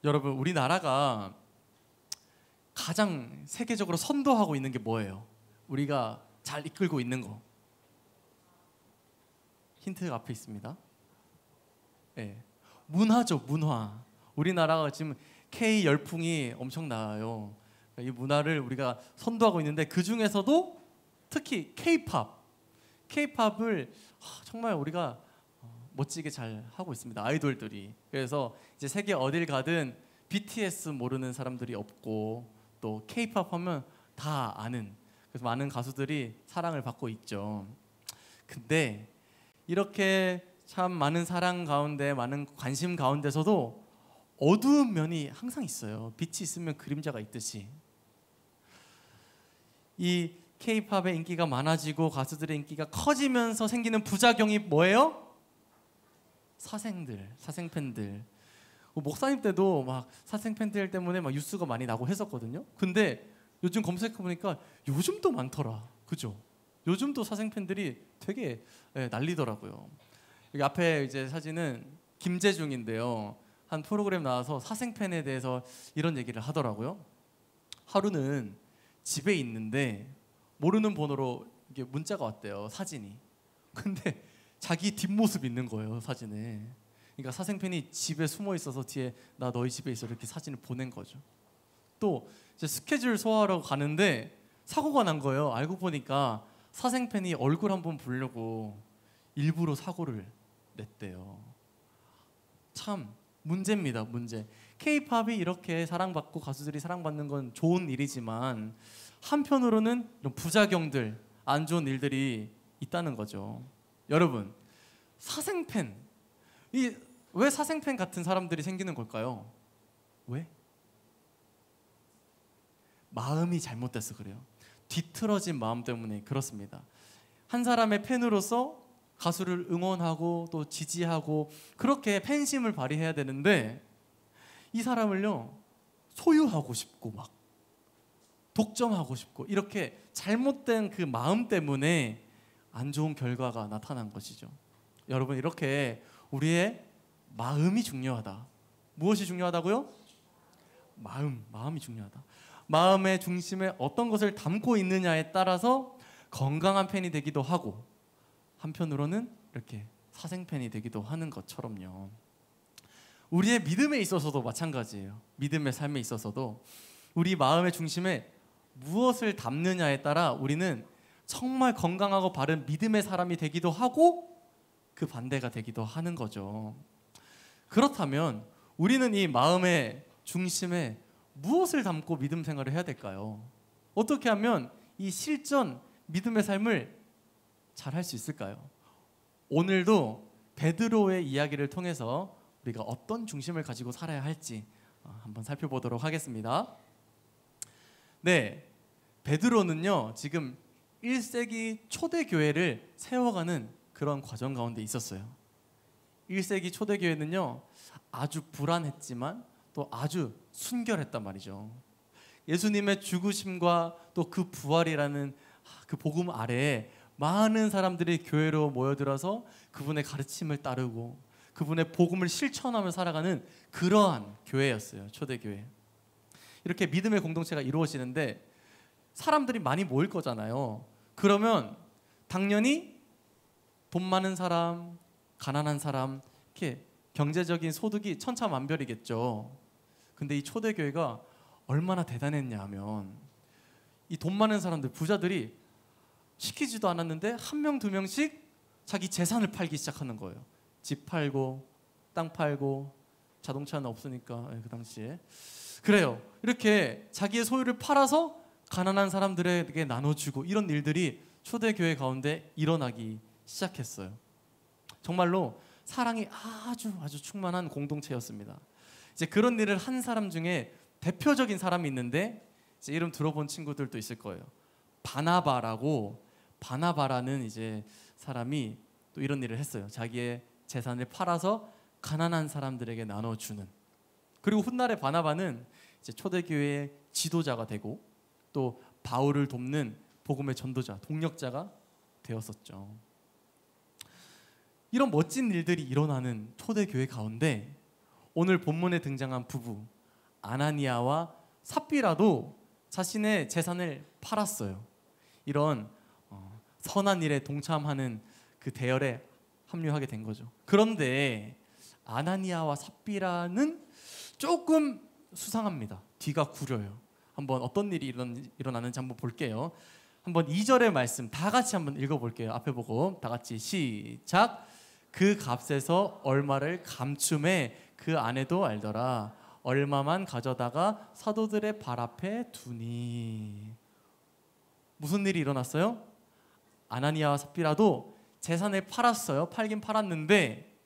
여러분, 우리나라가 가장 세계적으로 선도하고 있는 게 뭐예요? 우리가 잘 이끌고 있는 거. 힌트가 앞에 있습니다. 네. 문화죠, 문화. 우리나라가 지금 K 열풍이 엄청나요. 이 문화를 우리가 선도하고 있는데 그 중에서도 특히 K-팝. K-팝을 정말 우리가 멋지게 잘 하고 있습니다. 아이돌들이. 그래서 이제 세계 어딜 가든 BTS 모르는 사람들이 없고 또 K-팝 하면 다 아는, 그래서 많은 가수들이 사랑을 받고 있죠. 근데 이렇게 참 많은 사랑 가운데 많은 관심 가운데서도 어두운 면이 항상 있어요. 빛이 있으면 그림자가 있듯이. 이 K-팝의 인기가 많아지고 가수들의 인기가 커지면서 생기는 부작용이 뭐예요? 사생들, 사생팬들. 목사님 때도 막 사생팬들 때문에 막 뉴스가 많이 나고 했었거든요. 근데 요즘 검색해보니까 요즘도 많더라. 그죠? 요즘도 사생팬들이 되게 난리더라고요. 여기 앞에 이제 사진은 김재중인데요. 한 프로그램 나와서 사생팬에 대해서 이런 얘기를 하더라고요. 하루는 집에 있는데 모르는 번호로 이게 문자가 왔대요. 사진이. 근데 자기 뒷모습 있는 거예요, 사진에. 그러니까 사생팬이 집에 숨어 있어서 뒤에 나 너희 집에 있어 이렇게 사진을 보낸 거죠. 또 이제 스케줄 소화하러 가는데 사고가 난 거예요. 알고 보니까 사생팬이 얼굴 한번 보려고 일부러 사고를 냈대요. 참 문제입니다, 문제. K-팝이 이렇게 사랑받고 가수들이 사랑받는 건 좋은 일이지만 한편으로는 이런 부작용들, 안 좋은 일들이 있다는 거죠. 여러분, 사생팬, 왜 사생팬 같은 사람들이 생기는 걸까요? 왜? 마음이 잘못돼서 그래요. 뒤틀어진 마음 때문에 그렇습니다. 한 사람의 팬으로서 가수를 응원하고 또 지지하고 그렇게 팬심을 발휘해야 되는데 이 사람을요, 소유하고 싶고 막 독점하고 싶고 이렇게 잘못된 그 마음 때문에 안 좋은 결과가 나타난 것이죠. 여러분, 이렇게 우리의 마음이 중요하다. 무엇이 중요하다고요? 마음이 중요하다. 마음의 중심에 어떤 것을 담고 있느냐에 따라서 건강한 팬이 되기도 하고 한편으로는 이렇게 사생팬이 되기도 하는 것처럼요. 우리의 믿음에 있어서도 마찬가지예요. 믿음의 삶에 있어서도 우리 마음의 중심에 무엇을 담느냐에 따라 우리는 정말 건강하고 바른 믿음의 사람이 되기도 하고 그 반대가 되기도 하는 거죠. 그렇다면 우리는 이 마음의 중심에 무엇을 담고 믿음 생활을 해야 될까요? 어떻게 하면 이 실전 믿음의 삶을 잘 할 수 있을까요? 오늘도 베드로의 이야기를 통해서 우리가 어떤 중심을 가지고 살아야 할지 한번 살펴보도록 하겠습니다. 네, 베드로는요, 지금 1세기 초대교회를 세워가는 그런 과정 가운데 있었어요. 1세기 초대교회는요, 아주 불안했지만 또 아주 순결했단 말이죠. 예수님의 죽으심과 또 그 부활이라는 그 복음 아래에 많은 사람들이 교회로 모여들어서 그분의 가르침을 따르고 그분의 복음을 실천하며 살아가는 그러한 교회였어요. 초대교회. 이렇게 믿음의 공동체가 이루어지는데 사람들이 많이 모일 거잖아요. 그러면 당연히 돈 많은 사람, 가난한 사람, 이렇게 경제적인 소득이 천차만별이겠죠. 근데 이 초대교회가 얼마나 대단했냐 하면 이 돈 많은 사람들, 부자들이 시키지도 않았는데 한 명, 두 명씩 자기 재산을 팔기 시작하는 거예요. 집 팔고 땅 팔고 자동차는 없으니까 그 당시에. 그래요. 이렇게 자기의 소유를 팔아서 가난한 사람들에게 나눠주고 이런 일들이 초대교회 가운데 일어나기 시작했어요. 정말로 사랑이 아주 충만한 공동체였습니다. 이제 그런 일을 한 사람 중에 대표적인 사람이 있는데 이제 이름 들어본 친구들도 있을 거예요. 바나바라는 이제 사람이 또 이런 일을 했어요. 자기의 재산을 팔아서 가난한 사람들에게 나눠주는. 그리고 훗날에 바나바는 이제 초대교회의 지도자가 되고 또 바울을 돕는 복음의 전도자, 동력자가 되었었죠. 이런 멋진 일들이 일어나는 초대교회 가운데 오늘 본문에 등장한 부부 아나니아와 삽비라도 자신의 재산을 팔았어요. 이런 선한 일에 동참하는 그 대열에 합류하게 된 거죠. 그런데 아나니아와 삽비라는 조금 수상합니다. 뒤가 구려요. 한번 어떤 일이 일어나는지 한번 볼게요. 한번 2절의 말씀 다 같이 한번 읽어볼게요. 앞에 보고 다 같이 시작. 그 값에서 얼마를 감춤해 그 아내도 알더라. 얼마만 가져다가 사도들의 발 앞에 두니. 무슨 일이 일어났어요? 아나니아와 삽비라도 재산을 팔았어요. 팔긴 팔았는데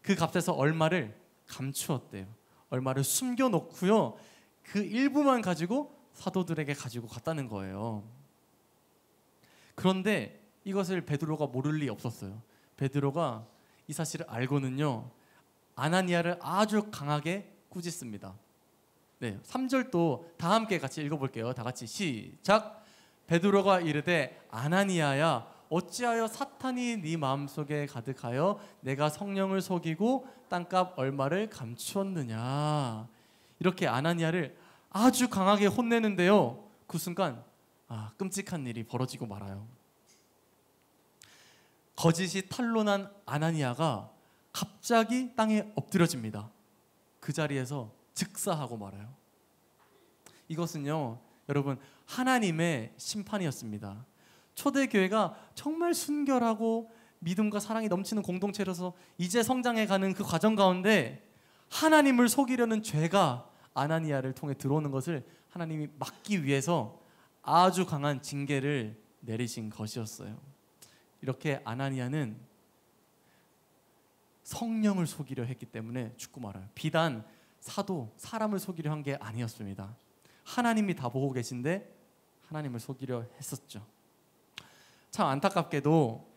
그 값에서 얼마를 감추었대요. 얼마를 숨겨놓고요. 그 일부만 가지고 사도들에게 가지고 갔다는 거예요. 그런데 이것을 베드로가 모를 리 없었어요. 베드로가 이 사실을 알고는요, 아나니아를 아주 강하게 꾸짖습니다. 네, 3절도 다 함께 같이 읽어볼게요. 다 같이 시작. 베드로가 이르되 아나니아야 어찌하여 사탄이 네 마음속에 가득하여 내가 성령을 속이고 땅값 얼마를 감추었느냐. 이렇게 아나니아를 아주 강하게 혼내는데요, 그 순간 끔찍한 일이 벌어지고 말아요. 거짓이 탄로난 아나니아가 갑자기 땅에 엎드려집니다. 그 자리에서 즉사하고 말아요. 이것은요, 여러분, 하나님의 심판이었습니다. 초대교회가 정말 순결하고 믿음과 사랑이 넘치는 공동체로서 이제 성장해가는 그 과정 가운데 하나님을 속이려는 죄가 아나니아를 통해 들어오는 것을 하나님이 막기 위해서 아주 강한 징계를 내리신 것이었어요. 이렇게 아나니아는 성령을 속이려 했기 때문에 죽고 말아요. 비단 사도, 사람을 속이려 한 게 아니었습니다. 하나님이 다 보고 계신데 하나님을 속이려 했었죠. 참 안타깝게도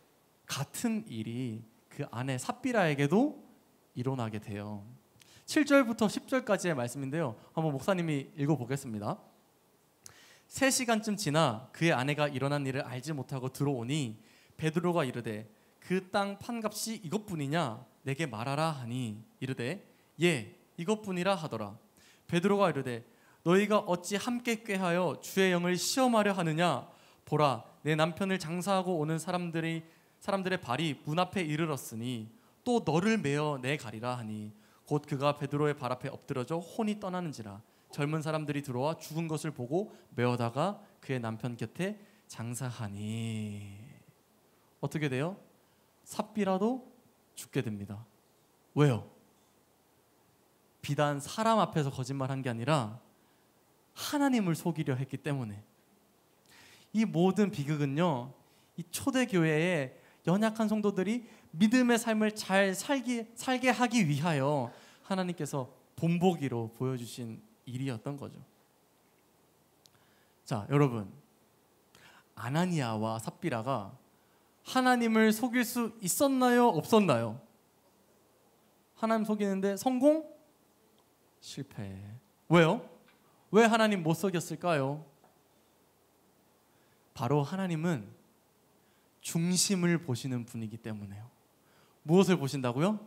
같은 일이 그 아내 삽비라에게도 일어나게 돼요. 7절부터 10절까지의 말씀인데요, 한번 목사님이 읽어보겠습니다. 3시간쯤 지나 그의 아내가 일어난 일을 알지 못하고 들어오니 베드로가 이르되 그 땅 판값이 이것뿐이냐 내게 말하라 하니 이르되 예 이것뿐이라 하더라. 베드로가 이르되 너희가 어찌 함께 꾀하여 주의 영을 시험하려 하느냐. 보라 내 남편을 장사하고 오는 사람들의 발이 문 앞에 이르렀으니 또 너를 메어 내 가리라 하니 곧 그가 베드로의 발 앞에 엎드러져 혼이 떠나는지라. 젊은 사람들이 들어와 죽은 것을 보고 메어다가 그의 남편 곁에 장사하니. 어떻게 돼요? 삽비라도 죽게 됩니다. 왜요? 비단 사람 앞에서 거짓말한 게 아니라 하나님을 속이려 했기 때문에. 이 모든 비극은요, 이 초대교회의 연약한 성도들이 믿음의 삶을 잘 살게 하기 위하여 하나님께서 본보기로 보여주신 일이었던 거죠. 자, 여러분, 아나니아와 삽비라가 하나님을 속일 수 있었나요? 없었나요? 하나님 속이는데 성공? 실패. 왜요? 왜 하나님 못 속였을까요? 바로 하나님은 중심을 보시는 분이기 때문에요. 무엇을 보신다고요?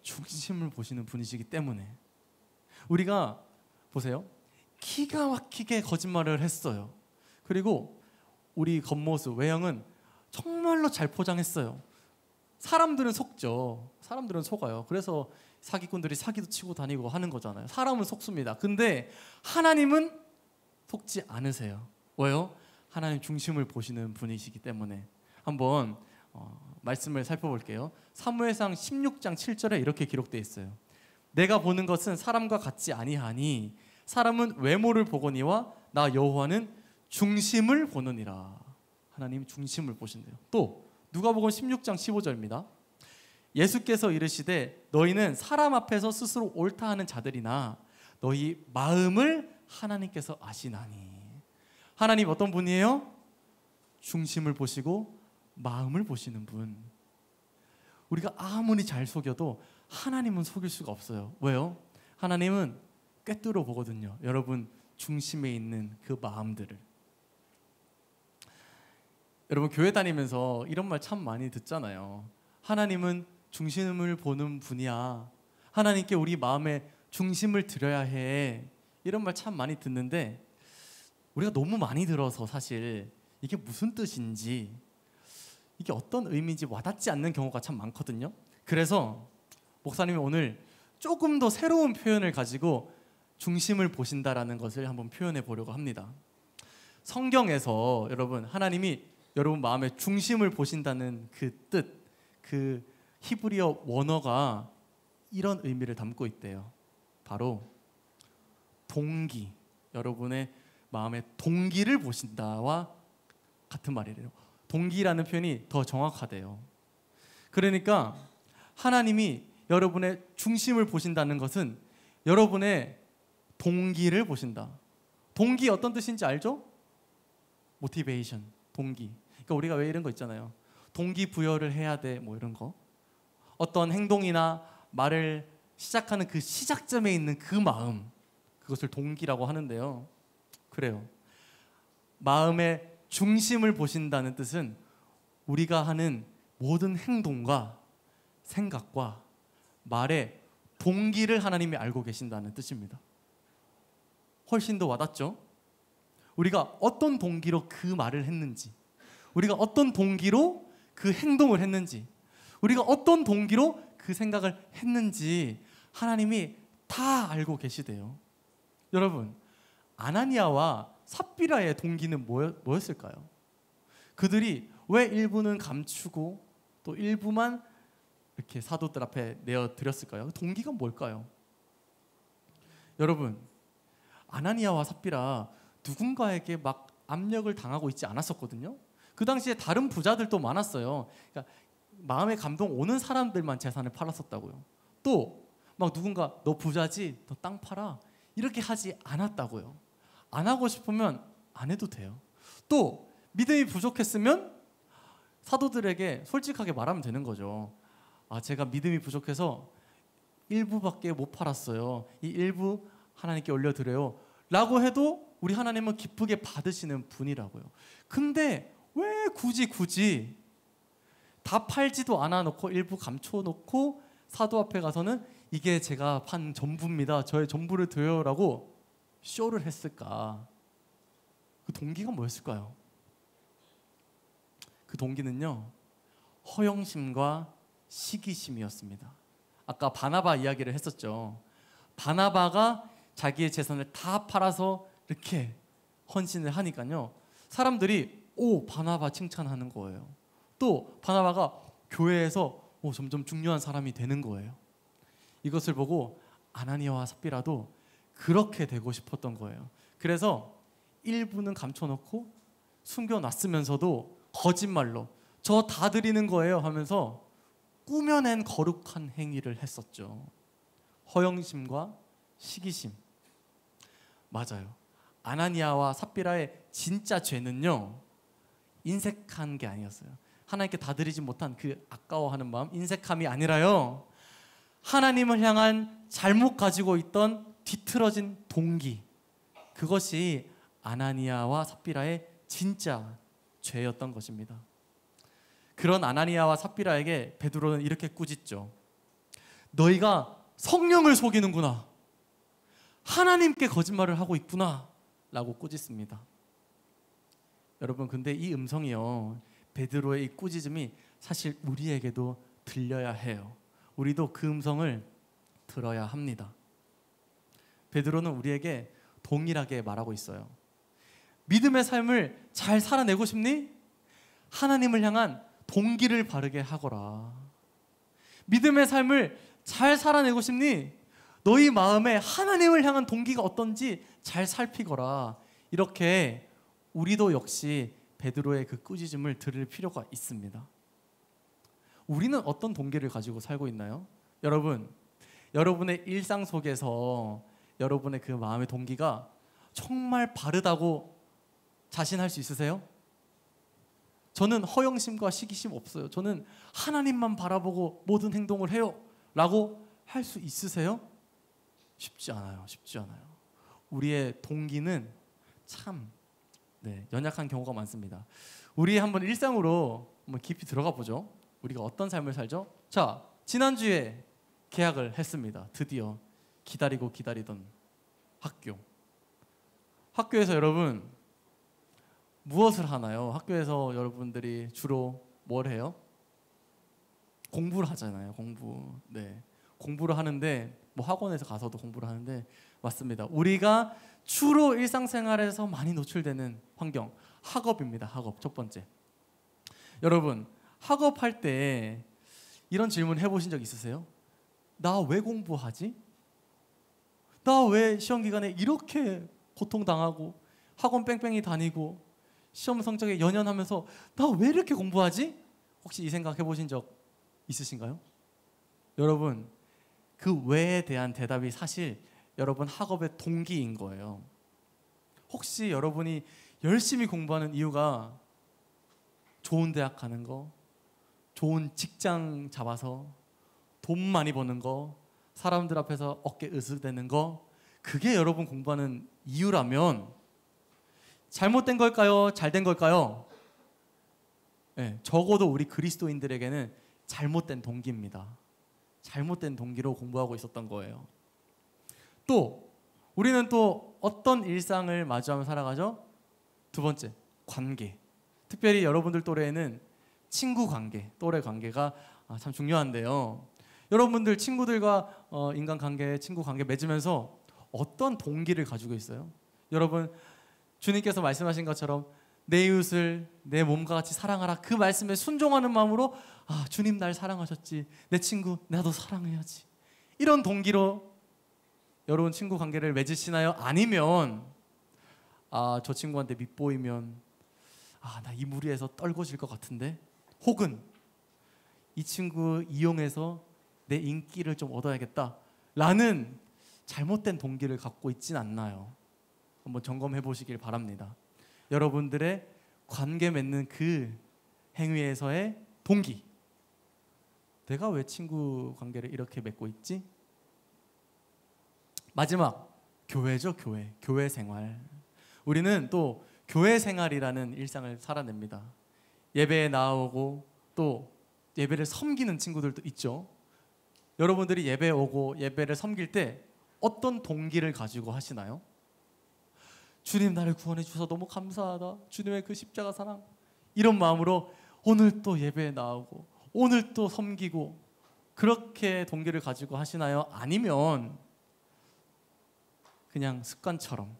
중심을 보시는 분이시기 때문에. 우리가 보세요, 기가 막히게 거짓말을 했어요. 그리고 우리 겉모습, 외형은 정말로 잘 포장했어요. 사람들은 속죠. 사람들은 속아요. 그래서 사기꾼들이 사기도 치고 다니고 하는 거잖아요. 사람은 속습니다. 근데 하나님은 속지 않으세요. 왜요? 하나님 중심을 보시는 분이시기 때문에. 한번 말씀을 살펴볼게요. 사무엘상 16장 7절에 이렇게 기록되어 있어요. 내가 보는 것은 사람과 같지 아니하니 사람은 외모를 보거니와 나 여호와는 중심을 보느니라. 하나님 중심을 보신대요. 또 누가복음 16장 15절입니다. 예수께서 이르시되 너희는 사람 앞에서 스스로 옳다 하는 자들이나 너희 마음을 하나님께서 아시나니. 하나님 어떤 분이에요? 중심을 보시고 마음을 보시는 분. 우리가 아무리 잘 속여도 하나님은 속일 수가 없어요. 왜요? 하나님은 꿰뚫어 보거든요. 여러분 중심에 있는 그 마음들을. 여러분 교회 다니면서 이런 말 참 많이 듣잖아요. 하나님은 중심을 보는 분이야. 하나님께 우리 마음의 중심을 드려야 해. 이런 말 참 많이 듣는데 우리가 너무 많이 들어서 사실 이게 무슨 뜻인지, 이게 어떤 의미인지 와닿지 않는 경우가 참 많거든요. 그래서 목사님이 오늘 조금 더 새로운 표현을 가지고 중심을 보신다라는 것을 한번 표현해 보려고 합니다. 성경에서 여러분, 하나님이 여러분 마음의 중심을 보신다는 그 뜻, 그 히브리어 원어가 이런 의미를 담고 있대요. 바로 동기, 여러분의 마음의 동기를 보신다와 같은 말이래요. 동기라는 표현이 더 정확하대요. 그러니까 하나님이 여러분의 중심을 보신다는 것은 여러분의 동기를 보신다. 동기 어떤 뜻인지 알죠? 모티베이션, 동기. 그러니까 우리가 왜 이런 거 있잖아요. 동기부여를 해야 돼, 뭐 이런 거. 어떤 행동이나 말을 시작하는 그 시작점에 있는 그 마음, 그것을 동기라고 하는데요. 그래요. 마음의 중심을 보신다는 뜻은 우리가 하는 모든 행동과 생각과 말의 동기를 하나님이 알고 계신다는 뜻입니다. 훨씬 더 와닿죠? 우리가 어떤 동기로 그 말을 했는지, 우리가 어떤 동기로 그 행동을 했는지, 우리가 어떤 동기로 그 생각을 했는지 하나님이 다 알고 계시대요. 여러분, 아나니아와 삽비라의 동기는 뭐였을까요? 그들이 왜 일부는 감추고 또 일부만 이렇게 사도들 앞에 내어드렸을까요? 동기가 뭘까요? 여러분, 아나니아와 삽비라 누군가에게 막 압력을 당하고 있지 않았었거든요. 그 당시에 다른 부자들도 많았어요. 그러니까 마음에 감동 오는 사람들만 재산을 팔았었다고요. 또 막 누군가 너 부자지? 너 땅 팔아? 이렇게 하지 않았다고요. 안 하고 싶으면 안 해도 돼요. 또 믿음이 부족했으면 사도들에게 솔직하게 말하면 되는 거죠. 아, 제가 믿음이 부족해서 일부밖에 못 팔았어요. 이 일부 하나님께 올려드려요 라고 해도 우리 하나님은 기쁘게 받으시는 분이라고요. 근데 왜 굳이 다 팔지도 않아 놓고 일부 감춰 놓고 사도 앞에 가서는 이게 제가 판 전부입니다, 저의 전부를 드려요 라고 쇼를 했을까? 그 동기가 뭐였을까요? 그 동기는요, 허영심과 시기심이었습니다. 아까 바나바 이야기를 했었죠. 바나바가 자기의 재산을 다 팔아서 이렇게 헌신을 하니까요, 사람들이 오, 바나바 칭찬하는 거예요. 또 바나바가 교회에서 점점 중요한 사람이 되는 거예요. 이것을 보고 아나니아와 삽비라도 그렇게 되고 싶었던 거예요. 그래서 일부는 감춰놓고 숨겨놨으면서도 거짓말로 저 다 드리는 거예요 하면서 꾸며낸 거룩한 행위를 했었죠. 허영심과 시기심. 맞아요. 아나니아와 삽비라의 진짜 죄는요, 인색한 게 아니었어요. 하나님께 다 드리지 못한 그 아까워하는 마음, 인색함이 아니라요, 하나님을 향한 잘못 가지고 있던 뒤틀어진 동기, 그것이 아나니아와 삽비라의 진짜 죄였던 것입니다. 그런 아나니아와 삽비라에게 베드로는 이렇게 꾸짖죠. 너희가 성령을 속이는구나, 하나님께 거짓말을 하고 있구나 라고 꾸짖습니다. 여러분, 근데 이 음성이요, 베드로의 이 꾸짖음이 사실 우리에게도 들려야 해요. 우리도 그 음성을 들어야 합니다. 베드로는 우리에게 동일하게 말하고 있어요. 믿음의 삶을 잘 살아내고 싶니? 하나님을 향한 동기를 바르게 하거라. 믿음의 삶을 잘 살아내고 싶니? 너희 마음에 하나님을 향한 동기가 어떤지 잘 살피거라. 이렇게 우리도 역시 베드로의 그 꾸짖음을 들을 필요가 있습니다. 우리는 어떤 동기를 가지고 살고 있나요? 여러분, 여러분의 일상 속에서 여러분의 그 마음의 동기가 정말 바르다고 자신할 수 있으세요? 저는 허영심과 시기심 없어요. 저는 하나님만 바라보고 모든 행동을 해요 라고 할 수 있으세요? 쉽지 않아요. 쉽지 않아요. 우리의 동기는 참 연약한 경우가 많습니다. 우리 한번 일상으로 한번 깊이 들어가 보죠. 우리가 어떤 삶을 살죠? 자, 지난주에 계약을 했습니다. 드디어 기다리고 기다리던 학교. 학교에서 여러분 무엇을 하나요? 학교에서 여러분들이 주로 뭘 해요? 공부를 하잖아요. 공부. 네. 공부를 하는데 뭐 학원에서 가서도 공부를 하는데 맞습니다. 우리가 주로 일상생활에서 많이 노출되는 환경, 학업입니다. 학업 첫 번째. 여러분 학업할 때 이런 질문 해보신 적 있으세요? 나 왜 공부하지? 나 왜 시험 기간에 이렇게 고통당하고 학원 뺑뺑이 다니고 시험 성적에 연연하면서 나 왜 이렇게 공부하지? 혹시 이 생각 해보신 적 있으신가요? 여러분 그 왜에 대한 대답이 사실 여러분 학업의 동기인 거예요. 혹시 여러분이 열심히 공부하는 이유가 좋은 대학 가는 거, 좋은 직장 잡아서 돈 많이 버는 거, 사람들 앞에서 어깨 으스대는 거, 그게 여러분 공부하는 이유라면 잘못된 걸까요? 잘된 걸까요? 네, 적어도 우리 그리스도인들에게는 잘못된 동기입니다. 잘못된 동기로 공부하고 있었던 거예요. 또 우리는 또 어떤 일상을 마주하며 살아가죠? 두 번째, 관계. 특별히 여러분들 또래에는 친구 관계, 또래 관계가 참 중요한데요. 여러분들 친구들과 인간관계, 친구 관계 맺으면서 어떤 동기를 가지고 있어요? 여러분 주님께서 말씀하신 것처럼 내 이웃을 내 몸과 같이 사랑하라, 그 말씀에 순종하는 마음으로 주님 날 사랑하셨지, 내 친구 나도 사랑해야지, 이런 동기로 여러분 친구 관계를 맺으시나요? 아니면 저 친구한테 밉보이면 나 이 무리에서 떨궈질 것 같은데, 혹은 이 친구 이용해서 내 인기를 좀 얻어야겠다 라는 잘못된 동기를 갖고 있진 않나요? 한번 점검해 보시길 바랍니다. 여러분들의 관계 맺는 그 행위에서의 동기, 내가 왜 친구 관계를 이렇게 맺고 있지? 마지막, 교회죠. 교회 생활. 우리는 또 교회 생활이라는 일상을 살아냅니다. 예배에 나오고 또 예배를 섬기는 친구들도 있죠. 여러분들이 예배에 오고 예배를 섬길 때 어떤 동기를 가지고 하시나요? 주님 나를 구원해 주셔서 너무 감사하다, 주님의 그 십자가 사랑, 이런 마음으로 오늘 또 예배에 나오고 오늘 또 섬기고, 그렇게 동기를 가지고 하시나요? 아니면 그냥 습관처럼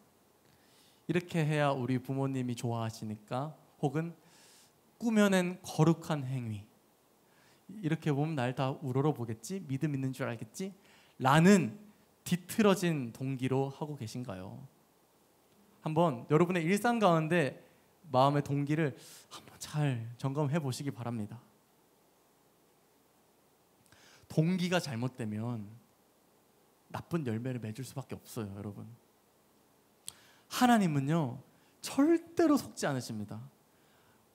이렇게 해야 우리 부모님이 좋아하시니까, 혹은 꾸며낸 거룩한 행위, 이렇게 보면 날 다 우러러 보겠지, 믿음 있는 줄 알겠지 라는 뒤틀어진 동기로 하고 계신가요? 한번 여러분의 일상 가운데 마음의 동기를 한번 잘 점검해 보시기 바랍니다. 동기가 잘못되면 나쁜 열매를 맺을 수밖에 없어요. 여러분, 하나님은요 절대로 속지 않으십니다.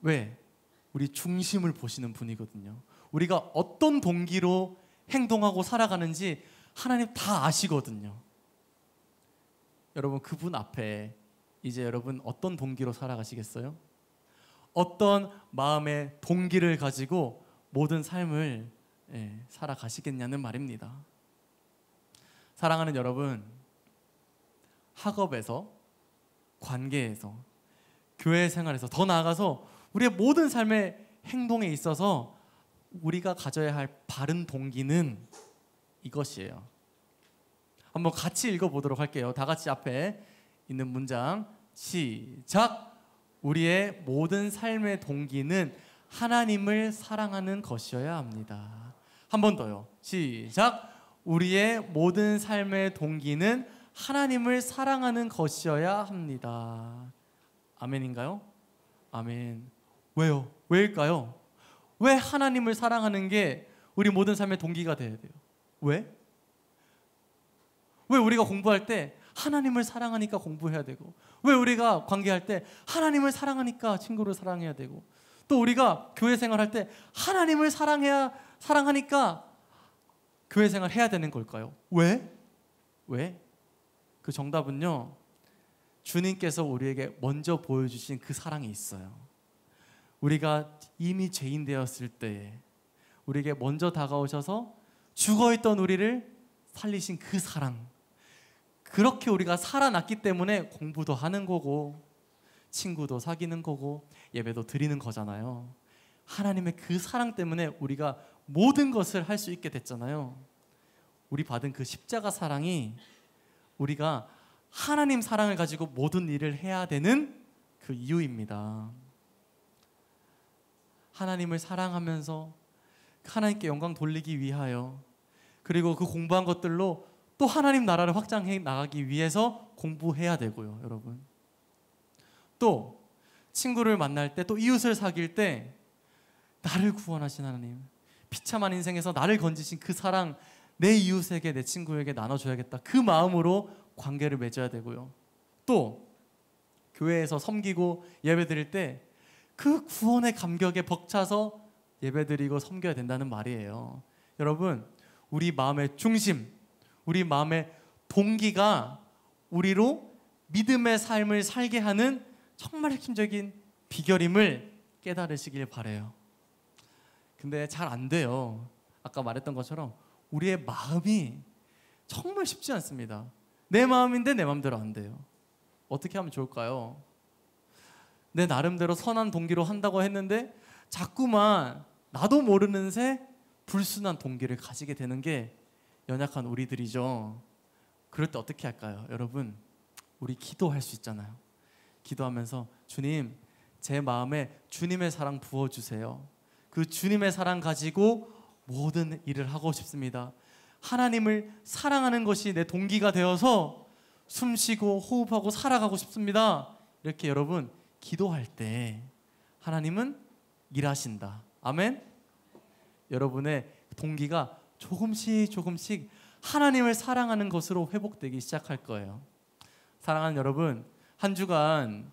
왜? 우리 중심을 보시는 분이거든요. 우리가 어떤 동기로 행동하고 살아가는지 하나님 다 아시거든요. 여러분, 그분 앞에 이제 여러분 어떤 동기로 살아가시겠어요? 어떤 마음의 동기를 가지고 모든 삶을 살아가시겠냐는 말입니다. 사랑하는 여러분, 학업에서, 관계에서, 교회 생활에서, 더 나아가서 우리의 모든 삶의 행동에 있어서 우리가 가져야 할 바른 동기는 이것이에요. 한번 같이 읽어보도록 할게요. 다 같이 앞에 있는 문장 시작. 우리의 모든 삶의 동기는 하나님을 사랑하는 것이어야 합니다. 한 번 더요. 시작. 우리의 모든 삶의 동기는 하나님을 사랑하는 것이어야 합니다. 아멘인가요? 아멘. 왜요? 왜일까요? 왜 하나님을 사랑하는 게 우리 모든 삶의 동기가 돼야 돼요? 왜? 왜 우리가 공부할 때 하나님을 사랑하니까 공부해야 되고, 왜 우리가 관계할 때 하나님을 사랑하니까 친구를 사랑해야 되고, 또 우리가 교회 생활할 때 하나님을 사랑하니까 교회 생활 해야 되는 걸까요? 왜? 왜? 그 정답은요, 주님께서 우리에게 먼저 보여주신 그 사랑이 있어요. 우리가 이미 죄인 되었을 때에 우리에게 먼저 다가오셔서 죽어있던 우리를 살리신 그 사랑, 그렇게 우리가 살아났기 때문에 공부도 하는 거고 친구도 사귀는 거고 예배도 드리는 거잖아요. 하나님의 그 사랑 때문에 우리가 모든 것을 할 수 있게 됐잖아요. 우리 받은 그 십자가 사랑이 우리가 하나님 사랑을 가지고 모든 일을 해야 되는 그 이유입니다. 하나님을 사랑하면서 하나님께 영광 돌리기 위하여, 그리고 그 공부한 것들로 또 하나님 나라를 확장해 나가기 위해서 공부해야 되고요. 여러분, 또 친구를 만날 때, 또 이웃을 사귈 때 나를 구원하신 하나님, 비참한 인생에서 나를 건지신 그 사랑, 내 이웃에게, 내 친구에게 나눠줘야겠다, 그 마음으로 관계를 맺어야 되고요. 또 교회에서 섬기고 예배드릴 때 그 구원의 감격에 벅차서 예배드리고 섬겨야 된다는 말이에요. 여러분, 우리 마음의 중심, 우리 마음의 동기가 우리로 믿음의 삶을 살게 하는 정말 핵심적인 비결임을 깨달으시길 바라요. 근데 잘 안 돼요. 아까 말했던 것처럼 우리의 마음이 정말 쉽지 않습니다. 내 마음인데 내 마음대로 안 돼요. 어떻게 하면 좋을까요? 내 나름대로 선한 동기로 한다고 했는데 자꾸만 나도 모르는 새 불순한 동기를 가지게 되는 게 연약한 우리들이죠. 그럴 때 어떻게 할까요? 여러분, 우리 기도할 수 있잖아요. 기도하면서 주님, 제 마음에 주님의 사랑 부어주세요. 그 주님의 사랑 가지고 모든 일을 하고 싶습니다. 하나님을 사랑하는 것이 내 동기가 되어서 숨쉬고 호흡하고 살아가고 싶습니다. 이렇게 여러분 기도할 때 하나님은 일하신다. 아멘. 여러분의 동기가 조금씩 하나님을 사랑하는 것으로 회복되기 시작할 거예요. 사랑하는 여러분, 한 주간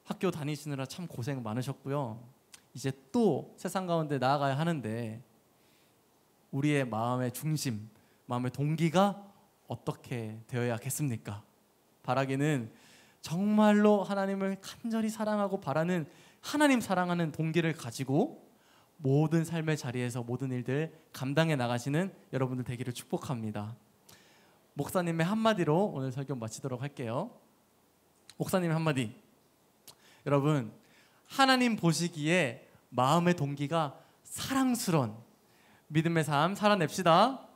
학교 다니시느라 참 고생 많으셨고요. 이제 또 세상 가운데 나아가야 하는데 우리의 마음의 중심, 마음의 동기가 어떻게 되어야겠습니까? 바라기는 정말로 하나님을 간절히 사랑하고 바라는, 하나님 사랑하는 동기를 가지고 모든 삶의 자리에서 모든 일들 감당해 나가시는 여러분들 되기를 축복합니다. 목사님의 한마디로 오늘 설교 마치도록 할게요. 목사님의 한마디. 여러분, 하나님 보시기에 마음의 동기가 사랑스러운 믿음의 삶 살아냅시다.